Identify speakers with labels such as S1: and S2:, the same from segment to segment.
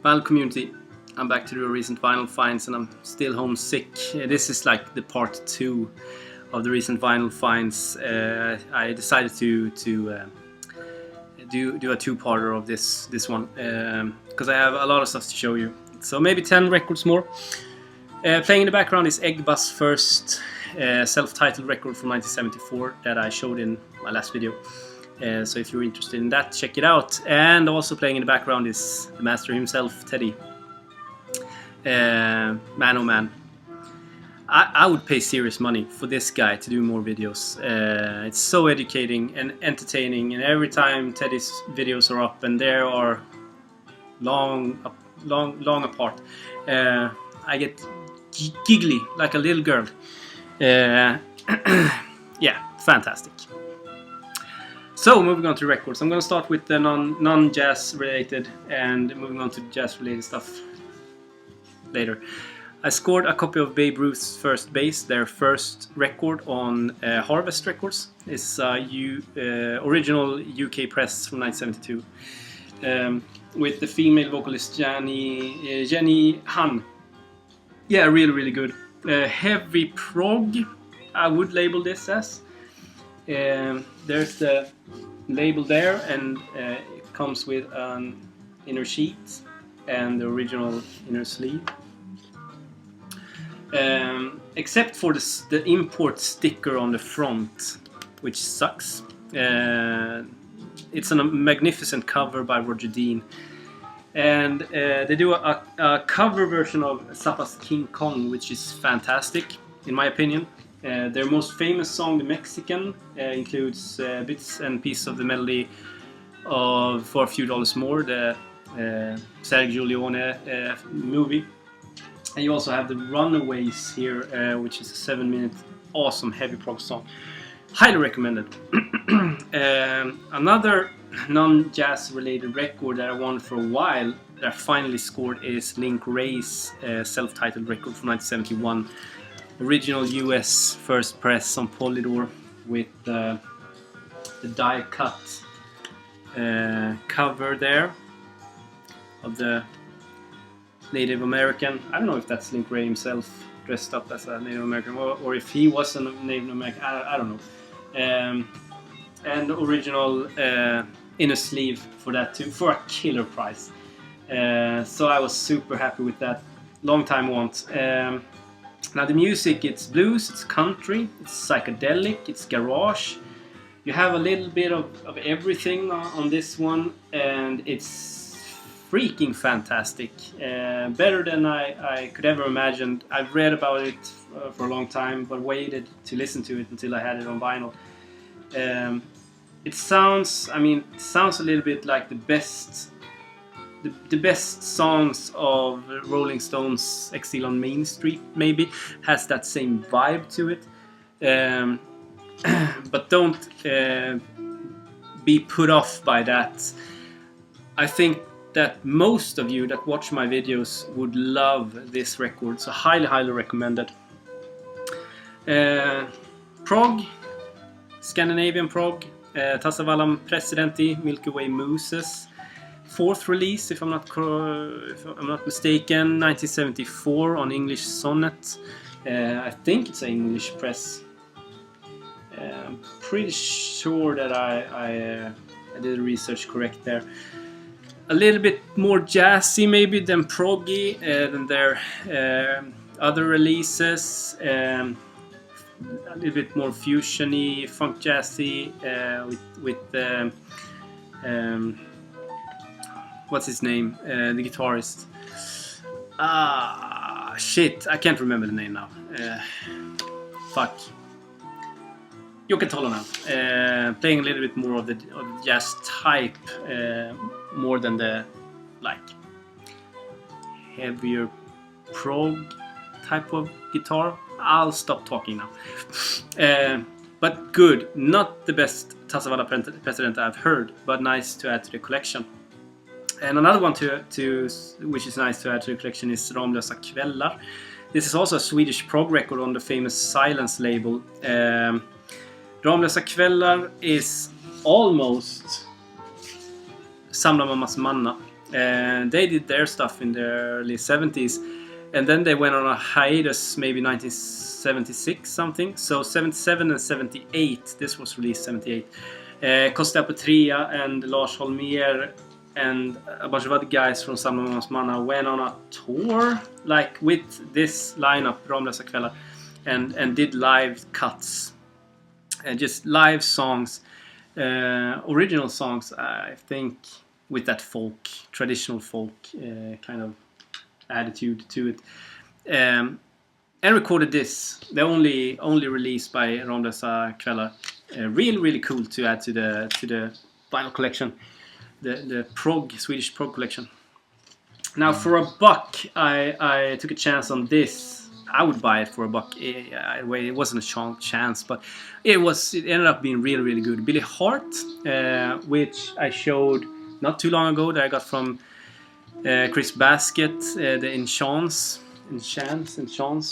S1: Vinyl community, I'm back to the recent vinyl finds and I'm still homesick. This is like the part 2 of the recent vinyl finds. I decided to do a two-parter of this one because I have a lot of stuff to show you. So maybe 10 records more. Playing in the background is Eggbus' first self-titled record from 1974 that I showed in my last video. So if you're interested in that, check it out. And also playing in the background is the master himself, Teddy. Man oh man. I would pay serious money for this guy to do more videos. It's so educating and entertaining, and every time Teddy's videos are up, and they are long apart, I get giggly like a little girl. Yeah, fantastic. So moving on to records, I'm going to start with the non-jazz related and moving on to jazz related stuff later. I scored a copy of Babe Ruth's First Base, their first record on Harvest Records. It's original UK press from 1972 with the female vocalist Jenny Han. Yeah, really good. Heavy prog, I would label this as. There's the label there, and it comes with an inner sheet and the original inner sleeve. Except for the import sticker on the front, which sucks. It's a magnificent cover by Roger Dean. And they do a cover version of Zappa's King Kong, which is fantastic, in my opinion. Their most famous song, The Mexican, includes bits and pieces of the melody of For a Few Dollars More, the Sergio Leone movie. And you also have the Runaways here, which is a 7-minute awesome heavy prog song. Highly recommended. Another non-jazz related record that I wanted for a while that I finally scored is Link Wray's self-titled record from 1971. Original US first press on Polydor with the die cut cover there of the Native American. I don't know if that's Link Wray himself dressed up as a Native American or if he was a Native American. I don't know. And original inner sleeve for that too, for a killer price. So I was super happy with that. Long time want. Now the music, it's blues, it's country, it's psychedelic, it's garage. You have a little bit of everything on this one, and it's freaking fantastic. Better than I could ever imagine. I've read about it for a long time, but waited to listen to it until I had it on vinyl. It sounds a little bit like the best songs of Rolling Stones' Exile on Main Street, maybe. Has that same vibe to it. But don't be put off by that. I think that most of you that watch my videos would love this record, so highly recommended. Prog, Scandinavian prog, Tassavallan Presidenti, Milky Way Mooses. 4th release, if I'm not mistaken, 1974 on English Sonnet. I think it's an English press. I'm pretty sure that I did the research correct there. A little bit more jazzy maybe than proggy than their other releases. A little bit more fusiony, funk jazzy with what's his name? The guitarist. Shit, I can't remember the name now. Fuck. Jocke Tolonen. Playing a little bit more of the jazz type, more than the heavier prog type of guitar. I'll stop talking now. But good. Not the best Tassavallan President I've heard, but nice to add to the collection. And another one which is nice to add to the collection is Ramlösa Kvällar. This is also a Swedish prog record on the famous Silence label. Ramlösa Kvällar is almost Samla Mammas Manna. and they did their stuff in the early 70s, and then they went on a hiatus, maybe 1976 something. So 77 and 78, this was released 78. Costa Petria and Lars Holmér and a bunch of other guys from Samma Manna went on a tour, like with this lineup, Ramlösa kvällar, and did live cuts, and just live songs, original songs, I think, with that folk, traditional folk kind of attitude to it, and recorded this, the only release by Ramlösa kvällar. Really cool to add to the vinyl collection, the prog, Swedish prog collection. Now for $1, I took a chance on this. I would buy it for $1. It wasn't a chance, but it ended up being really good. Billy Hart, which I showed not too long ago, that I got from Chris Basket, the Enchants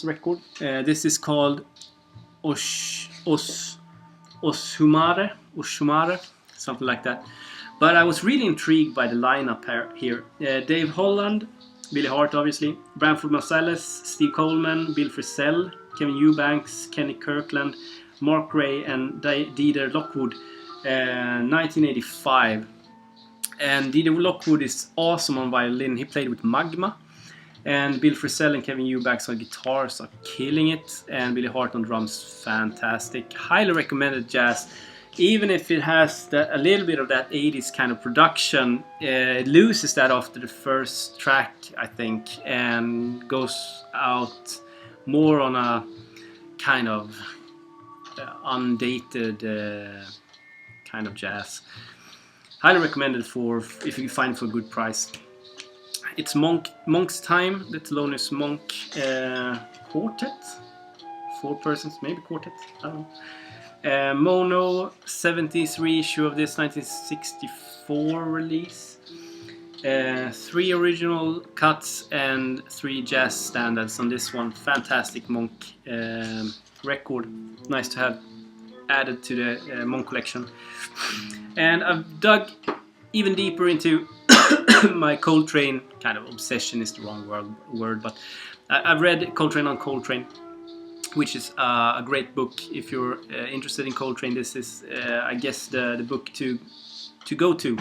S1: record. This is called Oshumare, something like that. But I was really intrigued by the lineup here. Dave Holland, Billy Hart obviously, Branford Marsalis, Steve Coleman, Bill Frisell, Kevin Eubanks, Kenny Kirkland, Mark Gray, and Dieter Lockwood, 1985. And Dieter Lockwood is awesome on violin. He played with Magma. And Bill Frisell and Kevin Eubanks on guitars are killing it. And Billy Hart on drums, fantastic. Highly recommended jazz. Even if it has a little bit of that 80s kind of production, it loses that after the first track, I think, and goes out more on a kind of undated kind of jazz. Highly recommended if you find it for a good price. It's Monk's Time, the Thelonious Monk quartet. 4 persons, maybe quartet, I don't know. Mono, 70s reissue of this 1964 release. 3 original cuts and 3 jazz standards on this one. Fantastic Monk record. Nice to have added to the Monk collection. And I've dug even deeper into my Coltrane kind of obsession is the wrong word, but I've read Coltrane on Coltrane, which is a great book if you're interested in Coltrane. This is, I guess, the book to go to.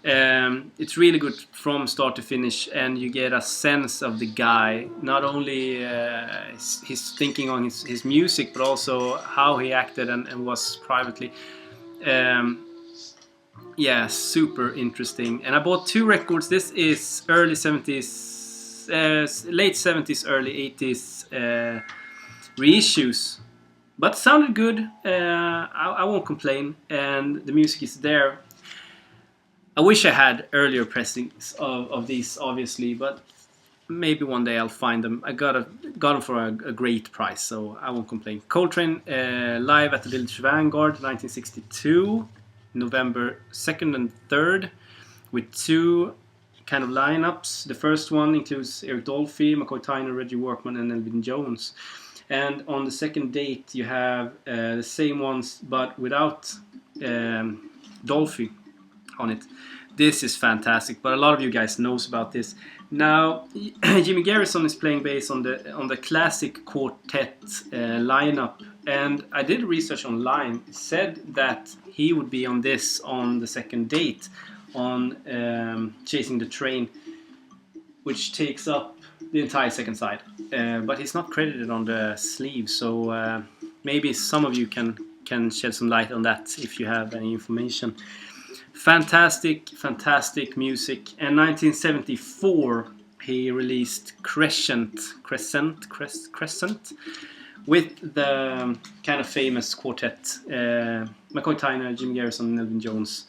S1: It's really good from start to finish, and you get a sense of the guy, not only his thinking on his music, but also how he acted and was privately. Yeah, super interesting. And I bought 2 records. This is early 70s, late 70s, early 80s reissues, but sounded good. I won't complain, and the music is there. I wish I had earlier pressings of these, obviously, but maybe one day I'll find them. I got them for a great price, so I won't complain. Coltrane live at the Village Vanguard, 1962, November 2nd and 3rd, with 2 kind of lineups. The first one includes Eric Dolphy, McCoy Tyner, Reggie Workman, and Elvin Jones. And on the second date, you have the same ones, but without Dolphy on it. This is fantastic, but a lot of you guys knows about this. Now, Jimmy Garrison is playing bass on the classic quartet lineup, and I did research online. It said that he would be on this on the second date, on Chasing the Train, which takes up the entire second side, but he's not credited on the sleeve, so maybe some of you can shed some light on that if you have any information. Fantastic music. And 1974 he released Crescent with the kind of famous quartet, McCoy Tyner, Jimmy Garrison, and Elvin Jones.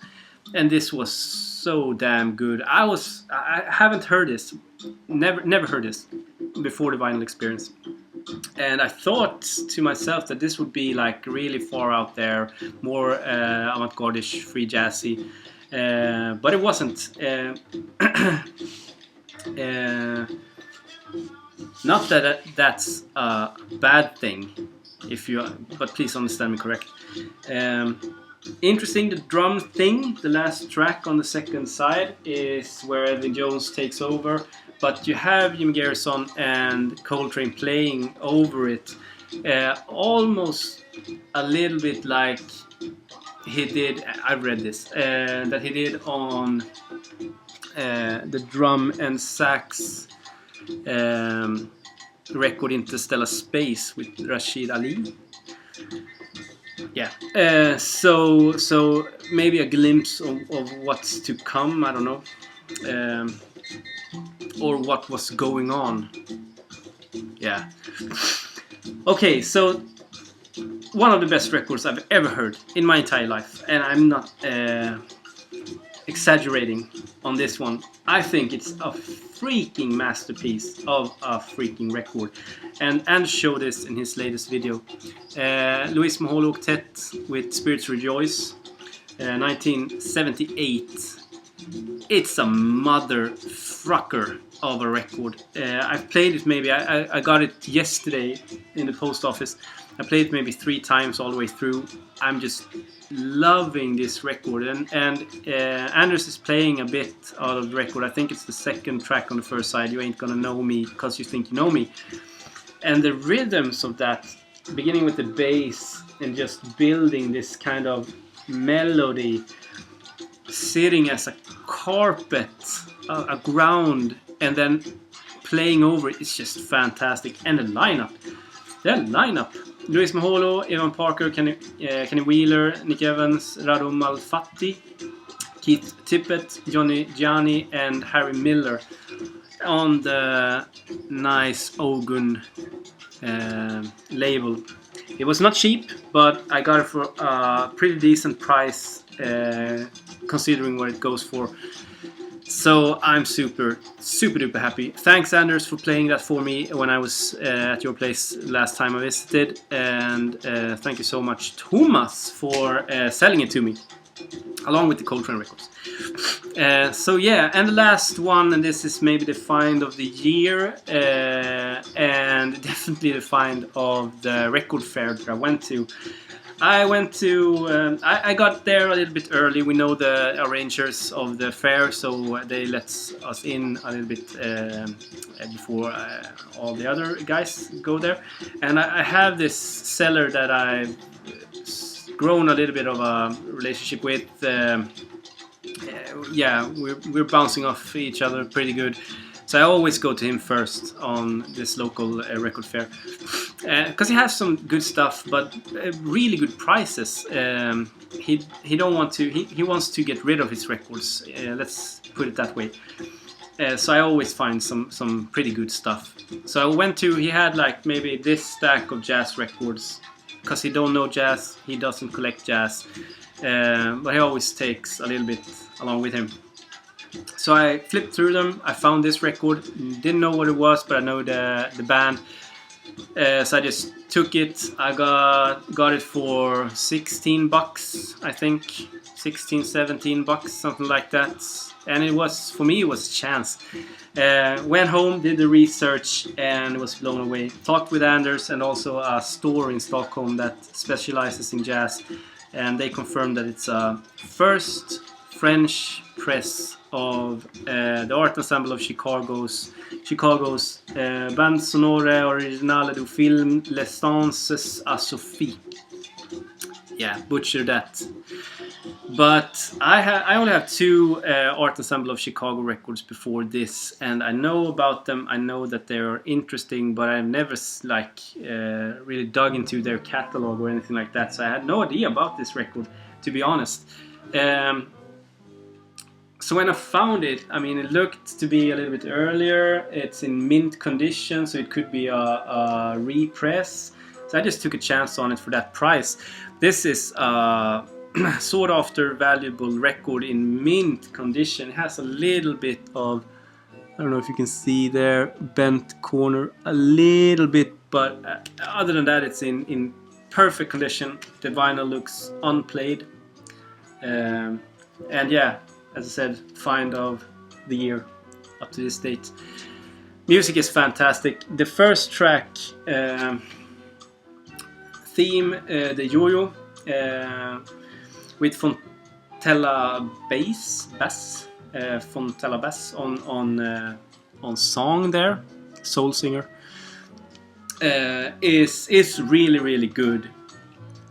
S1: And this was so damn good. I haven't heard this, never heard this before the vinyl experience. And I thought to myself that this would be like really far out there, more avant-garde-ish, free jazzy, but it wasn't. Not that that's a bad thing, but please understand me correct. Interesting, the drum thing, the last track on the second side is where Elvin Jones takes over, but you have Jim Garrison and Coltrane playing over it, almost a little bit like he did, I've read this, that he did on the drum and sax record Interstellar Space with Rashid Ali. Yeah, so maybe a glimpse of what's to come, I don't know, or what was going on. Yeah. Okay, so one of the best records I've ever heard in my entire life, and I'm not exaggerating on this one. I think it's a freaking masterpiece of a freaking record, and showed this in his latest video. Luis Maholo Octet with Spirits Rejoice, 1978. It's a motherfucker of a record. I've played it maybe, I got it yesterday in the post office. I played it maybe 3 times all the way through. I'm just loving this record, and Anders is playing a bit out of the record. I think it's the second track on the first side, You Ain't Gonna Know Me Cause You Think You Know Me. And the rhythms of that, beginning with the bass and just building this kind of melody, sitting as a carpet, a ground, and then playing over it, it's just fantastic. And the lineup, Luis Maholo, Evan Parker, Kenny Wheeler, Nick Evans, Rado Malfatti, Keith Tippett, Johnny Gianni, and Harry Miller on the nice Ogun label. It was not cheap, but I got it for a pretty decent price considering what it goes for. So I'm super duper happy. Thanks, Anders, for playing that for me when I was at your place last time I visited, and thank you so much, Thomas, for selling it to me along with the Coltrane records. So yeah, and the last one, and this is maybe the find of the year, and definitely the find of the record fair that I went to. I got there a little bit early. We know the arrangers of the fair, so they let us in a little bit before all the other guys go there. And I have this seller that I've grown a little bit of a relationship with. Yeah, we're bouncing off each other pretty good. So I always go to him first on this local record fair, because he has some good stuff, but really good prices. He don't want to. He wants to get rid of his records. Let's put it that way. So I always find some pretty good stuff. So I went to. He had like maybe this stack of jazz records, because he don't know jazz. He doesn't collect jazz, but he always takes a little bit along with him. So I flipped through them. I found this record. Didn't know what it was, but I know the band. So I just took it. I got it for $16, I think. 16, 17 bucks, something like that. And it was, for me, it was a chance. Went home, did the research, and was blown away. Talked with Anders and also a store in Stockholm that specializes in jazz. And they confirmed that it's a first French press of the Art Ensemble of Chicago's Bande sonore originale du film Les Stances à Sophie. Yeah, butcher that. But I only have 2 Art Ensemble of Chicago records before this, and I know about them. I know that they are interesting, but I've never really dug into their catalog or anything like that. So I had no idea about this record, to be honest. So when I found it, I mean, it looked to be a little bit earlier. It's in mint condition, so it could be a repress. So I just took a chance on it for that price. This is a sought after valuable record in mint condition. It has a little bit of, I don't know if you can see there, bent corner a little bit, but other than that, it's in perfect condition. The vinyl looks unplayed, and yeah, as I said, find of the year up to this date. Music is fantastic. The first track, theme, the yo-yo, with Fontella bass Fontella bass on song there, soul singer, is really good.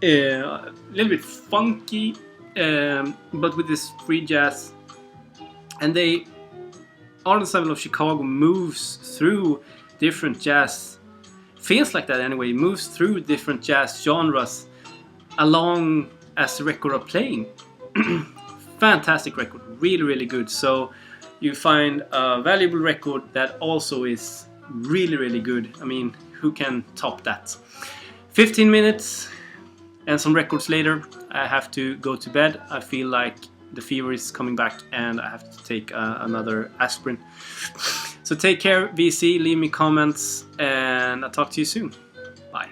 S1: A little bit funky, but with this free jazz, and Art Ensemble of Chicago moves through different jazz, feels like that anyway, moves through different jazz genres along as the record are playing. Fantastic record, really good. So you find a valuable record that also is really good. I mean, who can top that? 15 minutes and some records later, I have to go to bed. I feel like the fever is coming back and I have to take another aspirin. So take care, VC, leave me comments, and I'll talk to you soon.